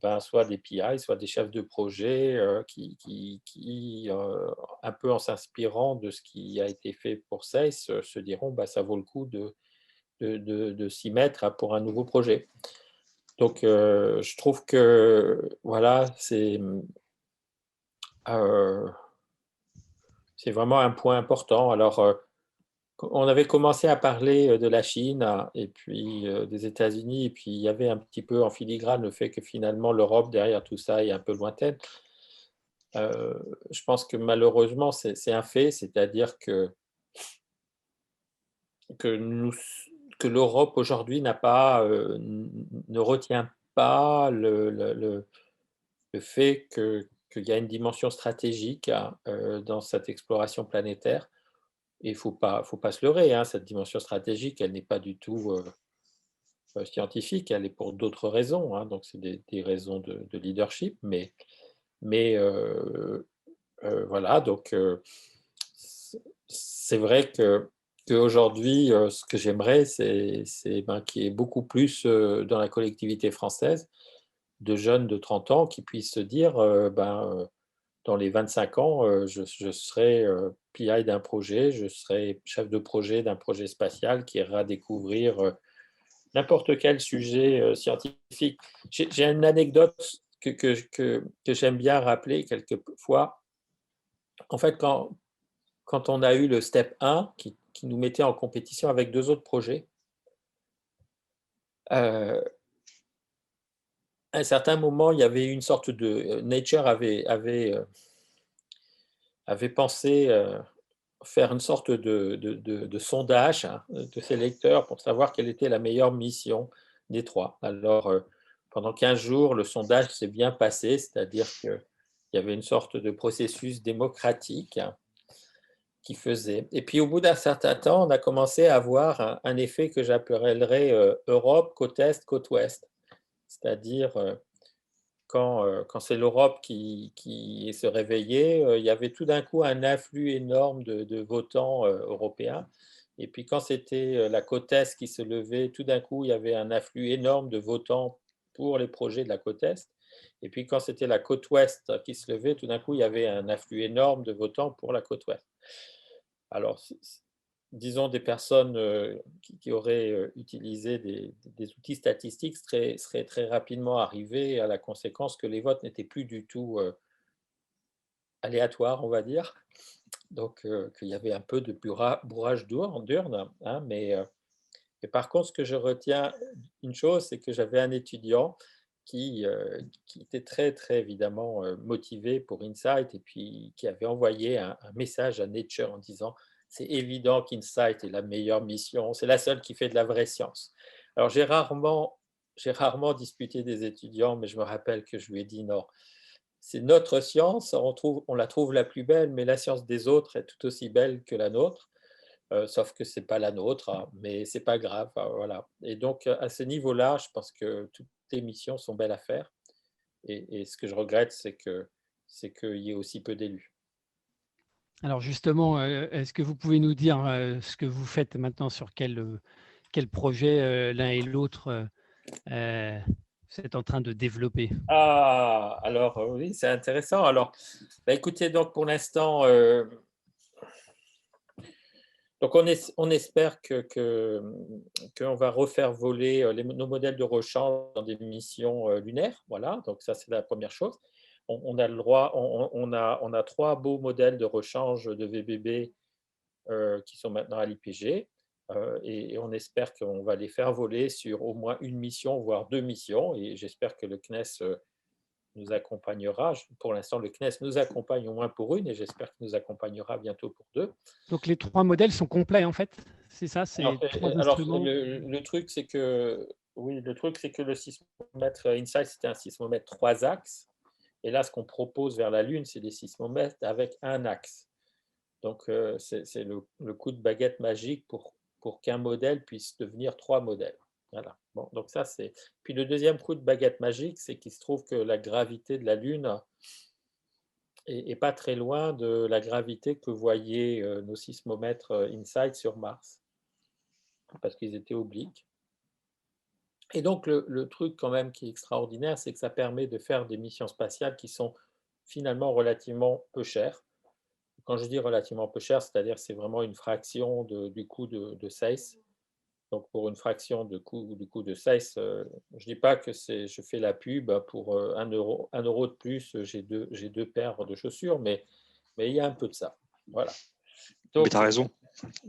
ben, soit des PI, soit des chefs de projet, qui, un peu en s'inspirant de ce qui a été fait pour SACE, se diront: «Bah, ça vaut le coup de s'y mettre, pour un nouveau projet». Donc, je trouve que, voilà, heu c'est vraiment un point important. Alors, on avait commencé à parler, de la Chine, et puis, des États-Unis, et puis il y avait un petit peu en filigrane le fait que finalement l'Europe derrière tout ça est un peu lointaine. Je pense que malheureusement c'est un fait, c'est-à-dire que nous que l'Europe aujourd'hui n'a pas, ne retient pas le fait qu'il y a une dimension stratégique, dans cette exploration planétaire. Et il faut pas se leurrer, hein, cette dimension stratégique, elle n'est pas du tout, scientifique, elle est pour d'autres raisons, hein, donc c'est des raisons de leadership, mais voilà, donc c'est vrai qu'aujourd'hui, ce que j'aimerais, c'est, ben, qu'il y ait beaucoup plus, dans la collectivité française, de jeunes de 30 ans qui puissent se dire, dans les 25 ans, je serai, PI d'un projet, je serai chef de projet d'un projet spatial qui ira découvrir, n'importe quel sujet, scientifique. J'ai une anecdote que j'aime bien rappeler quelquefois. En fait, quand on a eu le step 1 qui nous mettait en compétition avec 2 autres projets, à un certain moment, il y avait une sorte de, Nature avait pensé, faire une sorte de sondage, hein, de ses lecteurs pour savoir quelle était la meilleure mission des 3. Alors, pendant 15 jours, le sondage s'est bien passé, c'est-à-dire qu'il y avait une sorte de processus démocratique, hein, qui faisait. Et puis au bout d'un certain temps, on a commencé à avoir un effet que j'appellerais, Europe, côte Est, côte Ouest. C'est-à-dire, quand c'est l'Europe qui se réveillait, il y avait tout d'un coup un afflux énorme de votants européens. Et puis quand c'était la côte Est qui se levait, tout d'un coup, il y avait un afflux énorme de votants pour les projets de la côte Est. Et puis quand c'était la côte Ouest qui se levait, tout d'un coup, il y avait un afflux énorme de votants pour la côte Ouest. Alors, disons, des personnes qui auraient utilisé des outils statistiques seraient très rapidement arrivées à la conséquence que les votes n'étaient plus du tout aléatoires, on va dire. Donc, qu'il y avait un peu de bourrage d'urne. Hein, mais par contre, ce que je retiens, une chose, c'est que j'avais un étudiant qui était très, très évidemment motivé pour Insight et puis qui avait envoyé un message à Nature en disant « C'est évident qu'Insight est la meilleure mission, c'est la seule qui fait de la vraie science. » Alors, j'ai rarement disputé des étudiants, mais je me rappelle que je lui ai dit « Non, c'est notre science, on la trouve la plus belle, mais la science des autres est tout aussi belle que la nôtre. » Sauf que ce n'est pas la nôtre, hein, mais ce n'est pas grave. Voilà. Et donc, à ce niveau-là, je pense que toutes les missions sont belles à faire. Et ce que je regrette, c'est qu'il y ait aussi peu d'élus. Alors justement, est-ce que vous pouvez nous dire ce que vous faites maintenant sur quel projet l'un et l'autre vous êtes en train de développer? Ah, alors oui, c'est intéressant. Alors, écoutez, donc pour l'instant, donc on espère qu'on va refaire voler nos modèles de rechange dans des missions lunaires. Voilà, donc ça c'est la première chose. On a le droit, on a 3 beaux modèles de rechange de VBB qui sont maintenant à l'IPG. Et on espère qu'on va les faire voler sur au moins une mission, voire 2 missions. Et j'espère que le CNES nous accompagnera. Pour l'instant, le CNES nous accompagne au moins pour une et j'espère qu'il nous accompagnera bientôt pour 2. Donc les 3 modèles sont complets en fait, c'est ça? C'est 3 Alors, instruments? le truc, c'est que oui, le truc, c'est que le sismomètre Insight, c'était un sismomètre 3 axes. Et là, ce qu'on propose vers la Lune, c'est des sismomètres avec un axe. Donc, c'est le coup de baguette magique pour qu'un modèle puisse devenir 3 modèles. Voilà. Bon, donc ça, c'est. Puis le deuxième coup de baguette magique, c'est qu'il se trouve que la gravité de la Lune est pas très loin de la gravité que voyaient nos sismomètres Insight sur Mars, parce qu'ils étaient obliques. Et donc, le truc quand même qui est extraordinaire, c'est que ça permet de faire des missions spatiales qui sont finalement relativement peu chères. Quand je dis relativement peu cher, c'est-à-dire c'est vraiment une fraction du coût de SAIS. Donc pour une fraction du coût de SAIS, je ne dis pas que je fais la pub pour 1 euro de plus, j'ai deux paires de chaussures, mais il y a un peu de ça. Voilà. Donc, mais tu as raison.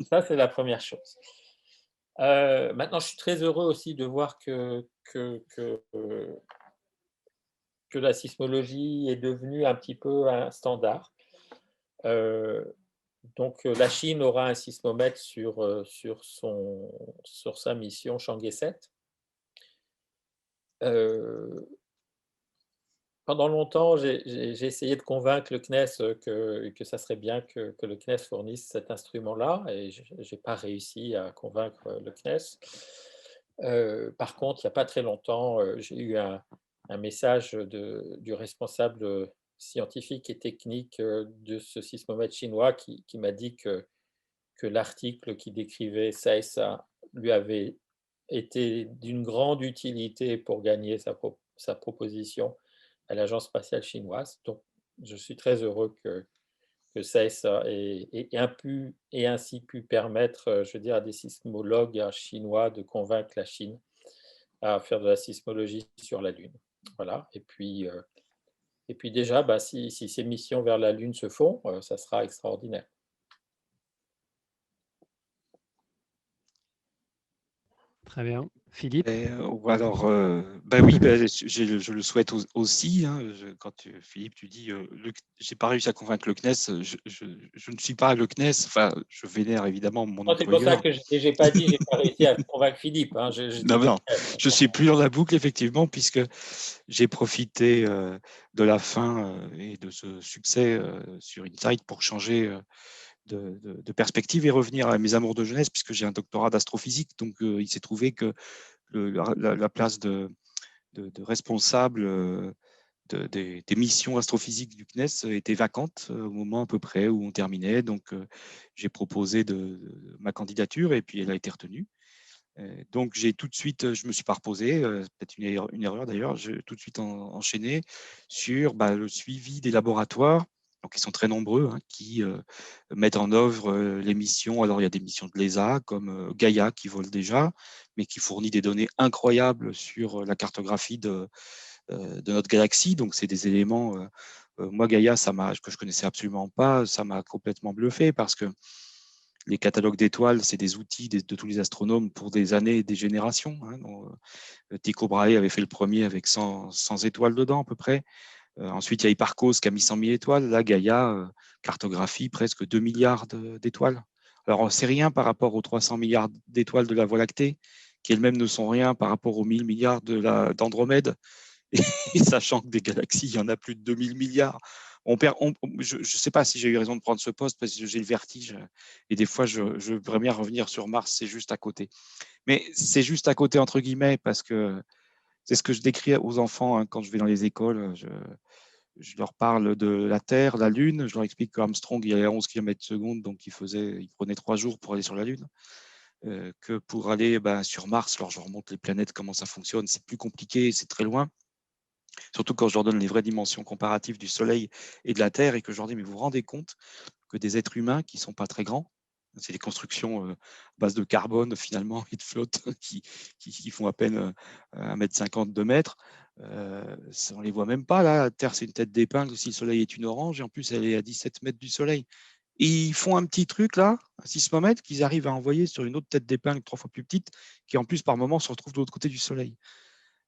Ça, c'est la première chose. Maintenant, je suis très heureux aussi de voir que la sismologie est devenue un petit peu un standard. Donc, la Chine aura un sismomètre sur sa mission Chang'e 7. Pendant longtemps, j'ai essayé de convaincre le CNES que ça serait bien que le CNES fournisse cet instrument-là, et je n'ai pas réussi à convaincre le CNES. Par contre, il n'y a pas très longtemps, j'ai eu un message du responsable scientifique et technique de ce sismomètre chinois qui m'a dit que l'article qui décrivait ça et ça lui avait été d'une grande utilité pour gagner sa proposition à l'Agence spatiale chinoise. Donc, je suis très heureux que ça ait ainsi pu permettre, je veux dire, à des sismologues chinois de convaincre la Chine à faire de la sismologie sur la Lune. Voilà. Et puis déjà, si ces missions vers la Lune se font, ça sera extraordinaire. Très bien. Philippe? Alors, oui, je le souhaite aussi. Hein. Quand Philippe, tu dis, j'ai pas réussi à convaincre le CNES, je ne suis pas le CNES. Enfin, je vénère évidemment mon employeur. C'est pour ça que je n'ai pas dit, j'ai pas réussi à convaincre Philippe. Hein. Non, je suis plus dans la boucle effectivement, puisque j'ai profité de la fin et de ce succès sur Insight pour changer de perspective et revenir à mes amours de jeunesse, puisque j'ai un doctorat d'astrophysique. Donc, il s'est trouvé que la place de responsable des missions astrophysiques du CNES étaient vacantes au moment à peu près où on terminait. Donc, j'ai proposé ma candidature et puis elle a été retenue. Donc, j'ai tout de suite, je ne me suis pas reposé, peut-être une erreur d'ailleurs, j'ai tout de suite enchaîné sur le suivi des laboratoires. Donc, ils sont très nombreux, hein, qui mettent en œuvre les missions. Alors, il y a des missions de l'ESA comme Gaia qui vole déjà, mais qui fournit des données incroyables sur la cartographie de notre galaxie. Donc, c'est des éléments. Moi, Gaia, que je connaissais absolument pas, ça m'a complètement bluffé parce que les catalogues d'étoiles, c'est des outils de tous les astronomes pour des années et des générations. Hein. Donc, Tycho Brahe avait fait le premier avec 100 étoiles dedans à peu près. Ensuite, il y a Hipparcos qui a mis 100 000 étoiles. Là, Gaia cartographie presque 2 milliards d'étoiles. Alors, c'est rien par rapport aux 300 milliards d'étoiles de la Voie lactée, qui elles-mêmes ne sont rien par rapport aux 1000 milliards d'Andromède. Et sachant que des galaxies, il y en a plus de 2000 milliards. Je ne sais pas si j'ai eu raison de prendre ce poste parce que j'ai le vertige et des fois, je voudrais bien revenir sur Mars, c'est juste à côté. Mais c'est juste à côté, entre guillemets, parce que c'est ce que je décris aux enfants hein, quand je vais dans les écoles. Je leur parle de la Terre, la Lune. Je leur explique qu'Armstrong, il allait à 11 km/s, donc il prenait 3 jours pour aller sur la Lune. Que pour aller sur Mars, alors je leur montre les planètes, comment ça fonctionne. C'est plus compliqué, c'est très loin. Surtout quand je leur donne les vraies dimensions comparatives du Soleil et de la Terre et que je leur dis, mais vous vous rendez compte que des êtres humains qui ne sont pas très grands, c'est des constructions à base de carbone finalement et de flotte qui font à peine 1,50 m, 2 mètres. On ne les voit même pas là. La Terre, c'est une tête d'épingle si le Soleil est une orange et en plus, elle est à 17 mètres du Soleil. Et ils font un petit truc là, un sismomètre, qu'ils arrivent à envoyer sur une autre tête d'épingle 3 fois plus petite qui en plus par moment se retrouve de l'autre côté du Soleil.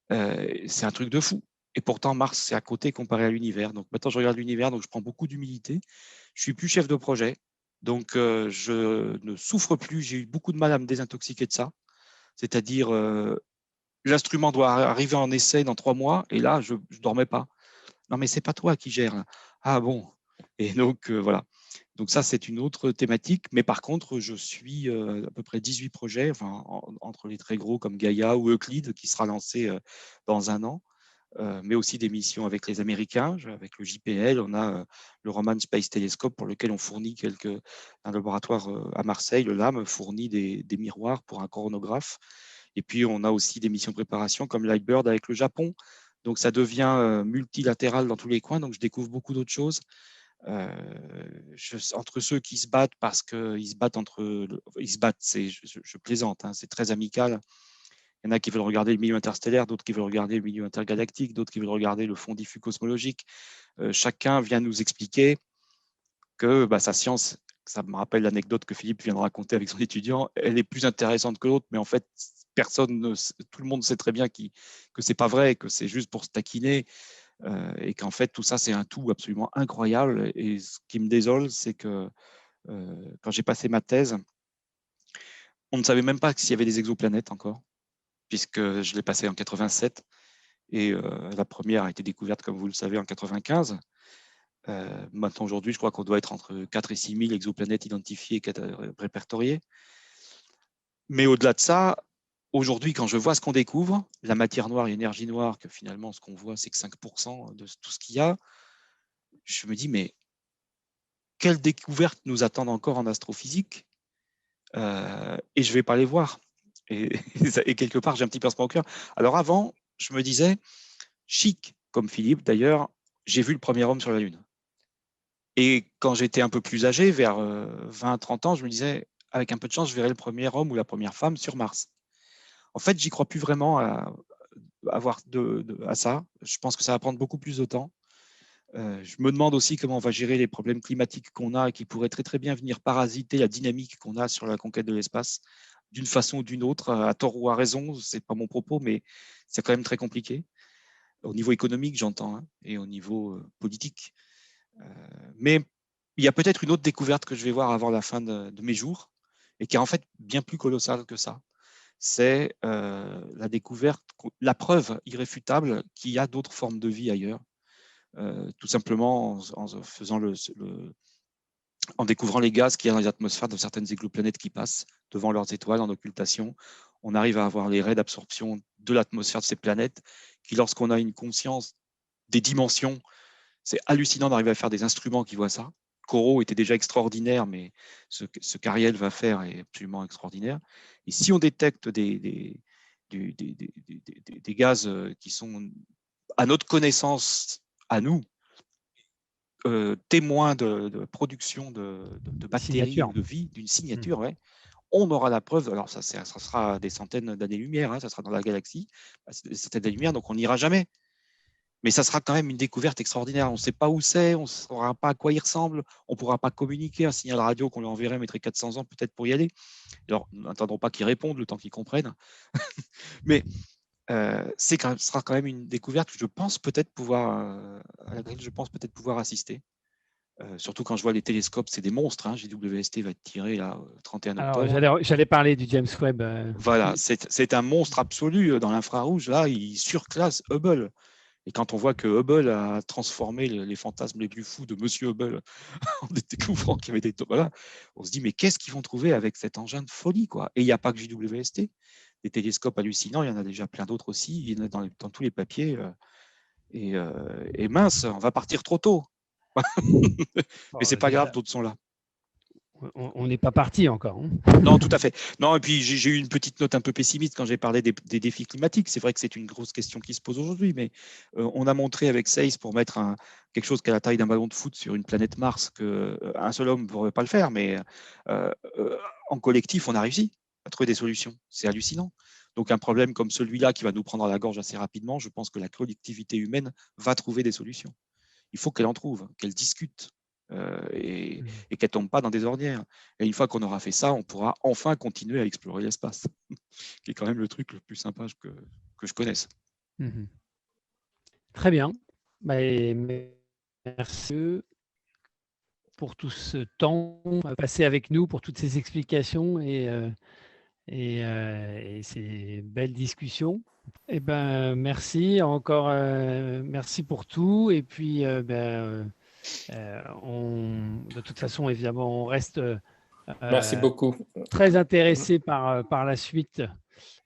C'est un truc de fou. Et pourtant, Mars, c'est à côté comparé à l'univers. Donc maintenant, je regarde l'univers, donc je prends beaucoup d'humilité. Je suis plus chef de projet, donc je ne souffre plus. J'ai eu beaucoup de mal à me désintoxiquer de ça. C'est-à-dire, l'instrument doit arriver en essai dans 3 mois, et là, je ne dormais pas. Non, mais c'est pas toi qui gères. Là. Ah bon. Et donc, voilà. Donc ça, c'est une autre thématique. Mais par contre, je suis à peu près 18 projets, enfin, entre les très gros comme Gaia ou Euclide, qui sera lancé dans 1 an. Mais aussi des missions avec les Américains, avec le JPL. On a le Roman Space Telescope pour lequel on fournit un laboratoire à Marseille, le LAM, fournit des miroirs pour un coronographe. Et puis, on a aussi des missions de préparation comme Lightbird avec le Japon. Donc, ça devient multilatéral dans tous les coins. Donc, je découvre beaucoup d'autres choses. Entre ceux qui se battent parce qu'ils se battent je plaisante, hein, c'est très amical. Il y en a qui veulent regarder le milieu interstellaire, d'autres qui veulent regarder le milieu intergalactique, d'autres qui veulent regarder le fond diffus cosmologique. Chacun vient nous expliquer que sa science, ça me rappelle l'anecdote que Philippe vient de raconter avec son étudiant, elle est plus intéressante que l'autre, mais en fait, tout le monde sait très bien que ce n'est pas vrai, que c'est juste pour se taquiner, et qu'en fait, tout ça, c'est un tout absolument incroyable. Et ce qui me désole, c'est que quand j'ai passé ma thèse, on ne savait même pas s'il y avait des exoplanètes encore, puisque je l'ai passé en 87 et la première a été découverte, comme vous le savez, en 95. Maintenant, aujourd'hui, je crois qu'on doit être entre 4 et 6 000 exoplanètes identifiées et répertoriées. Mais au-delà de ça, aujourd'hui, quand je vois ce qu'on découvre, la matière noire et l'énergie noire, que finalement, ce qu'on voit, c'est que 5% de tout ce qu'il y a, je me dis, mais quelles découvertes nous attendent encore en astrophysique et je ne vais pas les voir. Et quelque part, j'ai un petit pincement au cœur. Alors avant, je me disais, chic, comme Philippe d'ailleurs, j'ai vu le premier homme sur la Lune. Et quand j'étais un peu plus âgé, vers 20-30 ans, je me disais, avec un peu de chance, je verrai le premier homme ou la première femme sur Mars. En fait, j'y crois plus vraiment à ça. Je pense que ça va prendre beaucoup plus de temps. Je me demande aussi comment on va gérer les problèmes climatiques qu'on a et qui pourraient très très bien venir parasiter la dynamique qu'on a sur la conquête de l'espace, d'une façon ou d'une autre, à tort ou à raison, c'est pas mon propos, mais c'est quand même très compliqué. Au niveau économique, j'entends, hein, et au niveau politique. Mais il y a peut-être une autre découverte que je vais voir avant la fin de mes jours, et qui est en fait bien plus colossale que ça. C'est la découverte, la preuve irréfutable qu'il y a d'autres formes de vie ailleurs. Tout simplement en découvrant les gaz qu'il y a dans les atmosphères de certaines exoplanètes qui passent devant leurs étoiles en occultation. On arrive à avoir les raies d'absorption de l'atmosphère de ces planètes qui, lorsqu'on a une conscience des dimensions. C'est hallucinant d'arriver à faire des instruments qui voient ça. Corot était déjà extraordinaire, mais ce qu'Ariel va faire est absolument extraordinaire. Et si on détecte des gaz qui sont, à notre connaissance, à nous, témoins de production de bactéries ou de vie, d'une signature, ouais, on aura la preuve. Alors ça sera des centaines d'années-lumière, hein, ça sera dans la galaxie, des centaines d'années-lumière, donc on n'ira jamais. Mais ça sera quand même une découverte extraordinaire. On ne sait pas où c'est, on ne saura pas à quoi il ressemble, on ne pourra pas communiquer. Un signal radio qu'on lui enverrait mettrait 400 ans peut-être pour y aller. Alors, n'attendons pas qu'ils répondent le temps qu'ils comprennent. Mais ce sera quand même une découverte que je pense peut-être pouvoir assister. Surtout quand je vois les télescopes, c'est des monstres. Hein. JWST va être tiré là, 31 octobre. Alors, j'allais parler du James Webb. Voilà, c'est un monstre absolu dans l'infrarouge. Là, il surclasse Hubble. Et quand on voit que Hubble a transformé les fantasmes les plus fous de Monsieur Hubble en découvrant qu'il y avait des... Voilà, on se dit, mais qu'est-ce qu'ils vont trouver avec cet engin de folie, quoi. Et il n'y a pas que JWST. Des télescopes hallucinants, il y en a déjà plein d'autres aussi. Il y en a dans tous les papiers. Et mince, on va partir trop tôt. Mais c'est pas grave, d'autres sont là. On n'est pas parti encore. Hein. Non, tout à fait. Non, et puis j'ai eu une petite note un peu pessimiste quand j'ai parlé des défis climatiques. C'est vrai que c'est une grosse question qui se pose aujourd'hui, mais on a montré avec SEIS, pour mettre quelque chose qui a la taille d'un ballon de foot sur une planète Mars, qu'un seul homme ne pourrait pas le faire, mais en collectif, on a réussi à trouver des solutions. C'est hallucinant. Donc un problème comme celui-là qui va nous prendre à la gorge assez rapidement, je pense que la collectivité humaine va trouver des solutions. Il faut qu'elle en trouve, qu'elle discute. Et qu'elle ne tombe pas dans des ornières. Et une fois qu'on aura fait ça, on pourra enfin continuer à explorer l'espace, qui est quand même le truc le plus sympa que je connaisse. Très bien. Merci pour tout ce temps passé avec nous, pour toutes ces explications et ces belles discussions. Eh ben, merci encore, merci pour tout. Et puis, de toute façon, évidemment, on reste Merci beaucoup. Très intéressé par la suite,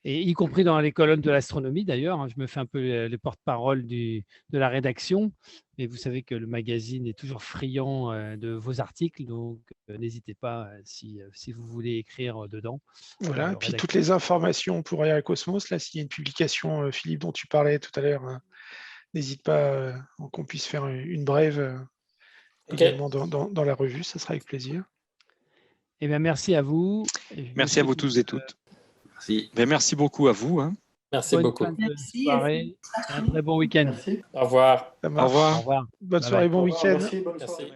et y compris dans les colonnes de l'astronomie d'ailleurs. Hein, je me fais un peu le porte-parole de la rédaction, mais vous savez que le magazine est toujours friand de vos articles, donc n'hésitez pas si vous voulez écrire dedans. Voilà, et puis toutes les informations pour Area Cosmos, là, s'il y a une publication, Philippe, dont tu parlais tout à l'heure, n'hésite pas qu'on puisse faire une brève également dans la revue, ça sera avec plaisir. Eh bien, merci à vous. Merci à vous tous et toutes. Merci. Ben, merci beaucoup à vous. Hein. Merci beaucoup. Bonne soirée. Un très bon week-end. Au revoir. Au revoir. Au revoir. Bonne soirée, bon week-end. Merci.